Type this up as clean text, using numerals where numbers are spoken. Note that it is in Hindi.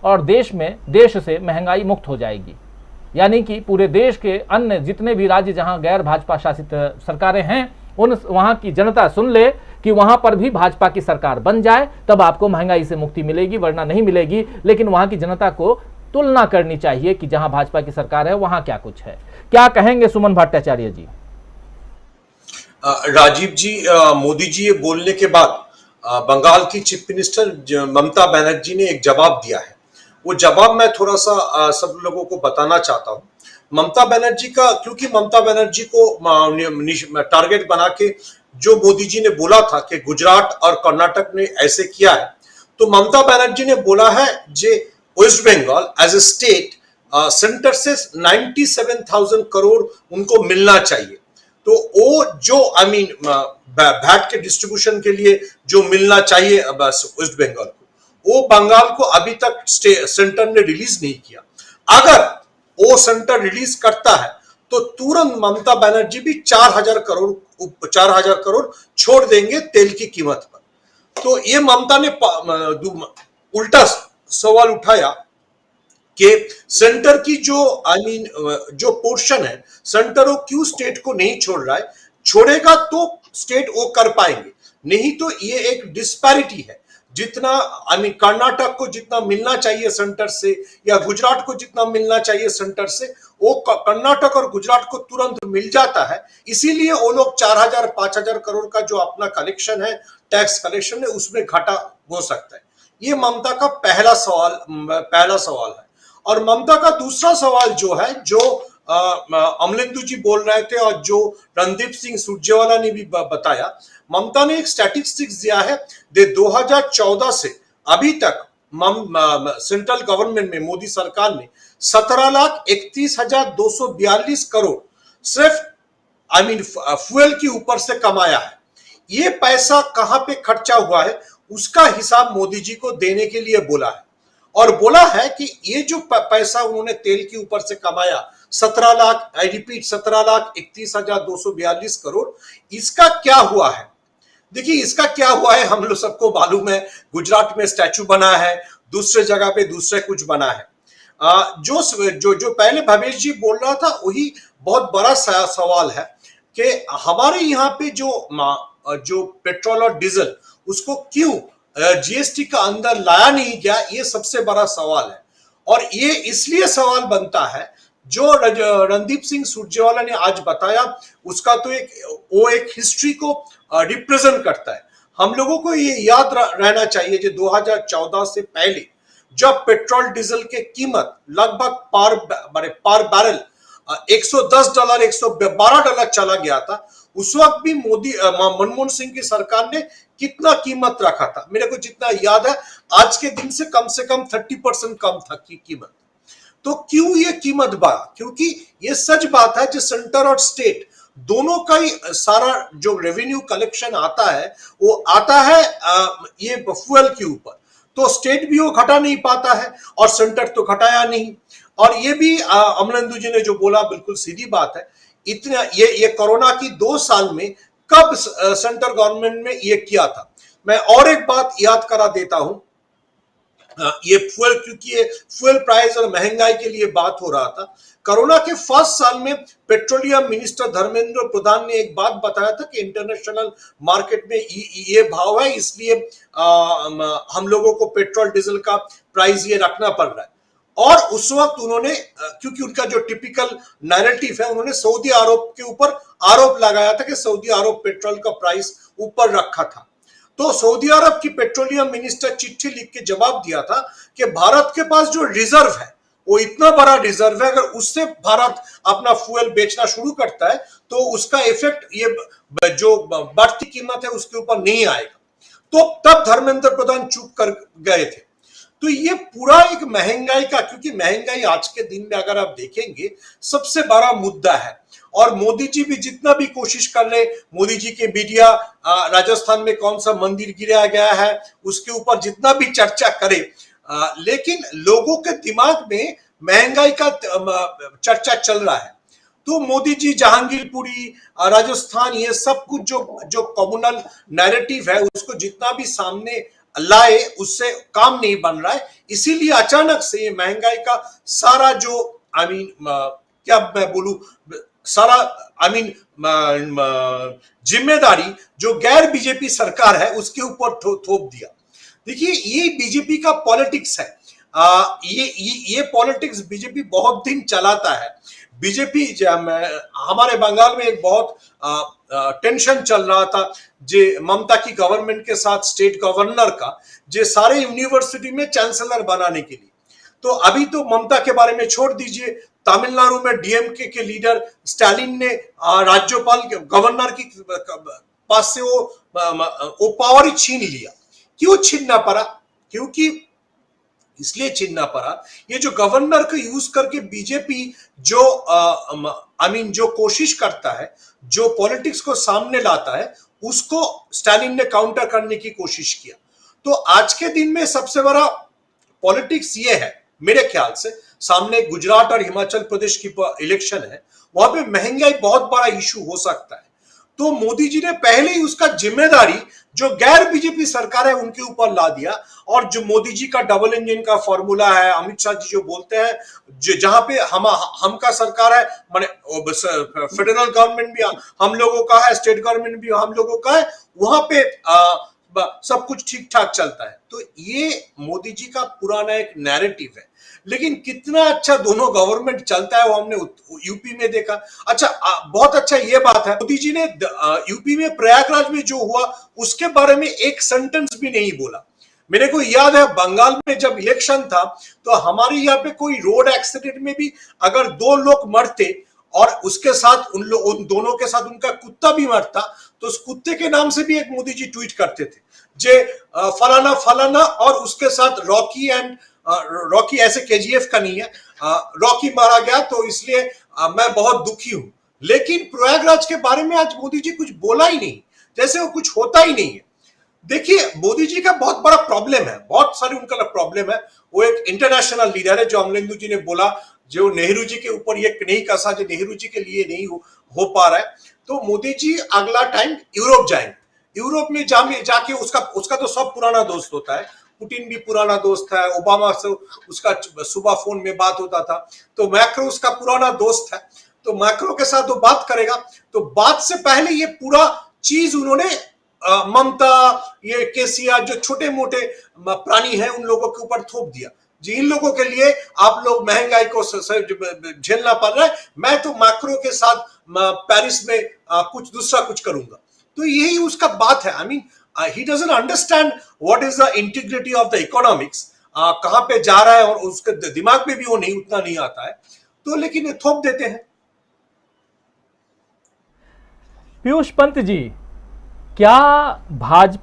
और देश से महंगाई मुक्त हो जाएगी। यानी कि पूरे देश के अन्य जितने भी राज्य जहां गैर भाजपा शासित सरकारें हैं, उन वहां की जनता सुन ले कि वहां पर भी भाजपा की सरकार बन जाए, तब आपको महंगाई से मुक्ति मिलेगी, वरना नहीं मिलेगी। लेकिन वहां की जनता को तुलना करनी चाहिए कि जहां भाजपा की सरकार है वहां क्या कुछ है। क्या कहेंगे सुमन भट्टाचार्य जी? राजीव जी, मोदी जी ये बोलने के बाद बंगाल की चीफ मिनिस्टर ममता बनर्जी ने एक जवाब दिया है। वो जवाब मैं थोड़ा सा सब लोगों को बताना चाहता हूँ। ममता बनर्जी का, क्योंकि ममता बनर्जी को टारगेट बना के जो मोदी जी ने बोला था कि गुजरात और कर्नाटक ने ऐसे किया है, तो ममता बनर्जी ने बोला है जे West Bengal as a state centre से 97,000 करोड़ उनको मिलना चाहिए। तो वो जो वैट के डिस्ट्रीब्यूशन के लिए जो मिलना चाहिए वेस्ट बंगाल को, वो बंगाल को अभी तक सेंटर ने रिलीज नहीं किया। अगर वो सेंटर रिलीज करता है तो तुरंत ममता बनर्जी भी 4,000 करोड़ छोड़ देंगे तेल की कीमत पर। तो ये ममता ने उल्टा सवाल उठाया कि सेंटर की जो पोर्शन है, सेंटर वो क्यों स्टेट को नहीं छोड़ रहा है? छोड़ेगा तो स्टेट वो कर पाएंगे, नहीं तो ये एक डिस्पैरिटी है। जितना कर्नाटक को जितना मिलना चाहिए सेंटर से, या गुजरात को जितना मिलना चाहिए सेंटर से, वो कर्नाटक और गुजरात को तुरंत मिल जाता है। इसीलिए वो लोग 4,000 5,000 करोड़ का जो अपना कलेक्शन है, टैक्स कलेक्शन है, उसमें घाटा हो सकता है। ये ममता का पहला सवाल है। और ममता का दूसरा सवाल जो है, जो अमलेंदु जी बोल रहे थे और जो रणदीप सिंह सुरजेवाला ने भी बताया, ममता ने एक स्टैटिस्टिक्स दिया है। 2014 से अभी तक सेंट्रल गवर्नमेंट में, मोदी सरकार ने 17,31,242 करोड़ सिर्फ फ्यूल के ऊपर से कमाया है। ये पैसा कहां पे खर्चा हुआ है उसका हिसाब मोदी जी को देने के लिए बोला है, और बोला है कि ये जो पैसा उन्होंने तेल के ऊपर से कमाया 17,31,242 करोड़, इसका क्या हुआ है? देखिए, इसका क्या हुआ है हम लोग सबको मालूम है। गुजरात में स्टैचू बना है, दूसरे जगह पे दूसरे कुछ बना है। जो पहले भवेश जी बोल रहा था, वही बहुत बड़ा सवाल है कि हमारे यहाँ पे जो पेट्रोल और डीजल, उसको क्यों जीएसटी का अंदर लाया नहीं गया, ये सबसे बड़ा सवाल है। और ये इसलिए सवाल बनता है, जो रणदीप सिंह सुरजेवाला ने आज बताया, उसका तो वो एक हिस्ट्री को रिप्रेजेंट करता है। हम लोगों को ये याद रहना चाहिए कि 2014 से पहले जब पेट्रोल डीजल के कीमत लगभग पर बैरल $110 $112 चला गया था, उस वक्त भी मनमोहन सिंह की सरकार ने कितना कीमत रखा था? मेरे को जितना याद है, आज के दिन से कम 30% कम था की कीमत। तो क्यों ये कीमत बढ़ा? क्योंकि ये सच बात है कि सेंटर और स्टेट दोनों का ही सारा जो रेवेन्यू कलेक्शन आता है, वो आता है ये फ्यूल के ऊपर। तो स्टेट भी वो घटा नहीं पाता है और सेंटर तो घटाया नहीं। और ये भी अमलेंदु जी ने जो बोला, बिल्कुल सीधी बात है। इतना ये कोरोना की 2 साल में कब सेंट्रल गवर्नमेंट ने ये किया था? मैं और एक बात याद करा देता हूं। ये फ्यूल, क्योंकि ये फ्यूल प्राइस और महंगाई के लिए बात हो रहा था। कोरोना के फर्स्ट साल में पेट्रोलियम मिनिस्टर धर्मेंद्र प्रधान ने एक बात बताया था कि इंटरनेशनल मार्केट में ये भाव है, इसलिए हम लोगों को पेट्रोल डीजल का प्राइस ये रखना पड़ रहा है। और उस वक्त उन्होंने, क्योंकि उनका जो टिपिकल नैरेटिव है, उन्होंने सऊदी अरब के ऊपर आरोप लगाया था कि सऊदी अरब पेट्रोल का प्राइस ऊपर रखा था। तो सऊदी अरब की पेट्रोलियम मिनिस्टर चिट्ठी लिख के जवाब दिया था कि भारत के पास जो रिजर्व है, वो इतना बड़ा रिजर्व है, अगर उससे भारत अपना फ्यूल बेचना शुरू करता है तो उसका इफेक्ट ये जो बढ़ती कीमत है उसके ऊपर नहीं आएगा। तो तब धर्मेंद्र प्रधान चुप कर गए थे। तो ये पूरा एक महंगाई का, क्योंकि महंगाई आज के दिन में अगर आप देखेंगे सबसे बड़ा मुद्दा है। और मोदी जी भी जितना भी कोशिश कर रहे, मोदी जी के मीडिया राजस्थान में कौन सा मंदिर गिराया गया है उसके ऊपर जितना भी चर्चा करे, लेकिन लोगों के दिमाग में महंगाई का चर्चा चल रहा है। तो मोदी जी जहांगीरपुरी, राजस्थान, ये सब कुछ जो कम्युनल नैरेटिव है उसको जितना भी सामने लाए उससे काम नहीं बन रहा है, इसीलिए अचानक से ये महंगाई का सारा जो क्या मैं बोलूं, सारा जिम्मेदारी जो गैर बीजेपी सरकार है उसके ऊपर थोप दिया। देखिए ये बीजेपी का पॉलिटिक्स है। ये पॉलिटिक्स बीजेपी बहुत दिन चलाता है। बीजेपी हमारे बंगाल में एक बहुत टेंशन चल रहा था जे ममता की गवर्नमेंट के साथ स्टेट गवर्नर का, जे सारे यूनिवर्सिटी में चांसलर बनाने के लिए। तो अभी तो ममता के बारे में छोड़ दीजिए, तमिलनाडु में डीएमके के लीडर स्टालिन ने राज्यपाल गवर्नर की पास से वो पावर ही छीन लिया। क्यों छीनना पड़ा? क्योंकि इसलिए छीनना पड़ा, ये जो गवर्नर को यूज करके बीजेपी जो जो कोशिश करता है, जो पॉलिटिक्स को सामने लाता है, उसको स्टालिन ने काउंटर करने की कोशिश किया। तो आज के दिन में सबसे बड़ा पॉलिटिक्स ये है मेरे ख्याल से, सामने गुजरात और हिमाचल प्रदेश की इलेक्शन है, वहां पे महंगाई बहुत बड़ा इशू हो सकता है। तो मोदी जी ने पहले ही उसका जिम्मेदारी जो गैर बीजेपी सरकार है उनके ऊपर ला दिया। और जो मोदी जी का डबल इंजन का फॉर्मूला है, अमित शाह जी जो बोलते हैं, जहां पे हम का सरकार है, माने फेडरल गवर्नमेंट भी हम लोगों का है, स्टेट गवर्नमेंट भी हम लोगों का है, वहां पे सब कुछ ठीक ठाक चलता है। तो ये मोदी जी का पुराना एक नैरेटिव है। लेकिन कितना अच्छा दोनों गवर्नमेंट चलता है वो हमने यूपी में देखा। अच्छा, बहुत अच्छा ये बात है, मोदी जी ने यूपी में प्रयागराज में जो हुआ उसके बारे में एक सेंटेंस भी नहीं बोला। मेरे को याद है बंगाल में जब इलेक्शन था तो हमारे यहाँ पे कोई रोड एक्सीडेंट में भी अगर 2 लोग मरते और उसके साथ उन दोनों के साथ उनका कुत्ता भी मरता, तो उस कुत्ते के नाम से भी एक मोदी जी ट्वीट करते थे, जे फलाना फलाना और उसके साथ रॉकी ऐसे केजीएफ का नहीं है, रॉकी मारा गया तो इसलिए मैं बहुत दुखी हूं। लेकिन प्रयागराज के बारे में आज मोदी जी कुछ बोला ही नहीं, जैसे वो कुछ होता ही नहीं है। देखिए मोदी जी का बहुत बड़ा प्रॉब्लम है, बहुत सारी उनका प्रॉब्लम है। वो एक इंटरनेशनल लीडर है, जो अमलेंदु जी ने बोला, जो नेहरू जी के ऊपर ये नहीं कसा, जो नेहरू जी के लिए नहीं हो पा रहा है। तो मोदी जी अगला टाइम यूरोप जाएंगे। यूरोप में जाके उसका तो सब पुराना दोस्त होता है, पुतिन भी पुराना दोस्त है, ओबामा से उसका सुबह फोन में बात होता था, तो मैक्रो उसका पुराना दोस्त है। तो मैक्रो के साथ वो बात करेगा, तो बात से पहले ये पूरा चीज उन्होंने ममता, ये केसीआर, जो छोटे मोटे प्राणी हैं उन लोगों के ऊपर थोप दिया, जिन लोगों के लिए आप लोग महंगाई को झेलना पड़ रहा है, मैं तो मैक्रो के साथ पेरिस में कुछ दूसरा कुछ करूंगा। तो यही उसका बात है। he doesn't understand what is the integrity of the economics, कहां पे जा रहा है, और उसके दिमाग में भी वो उतना नहीं आता है, तो लेकिन थोप देते हैं। पीयूष पंत जी, क्या भाजपा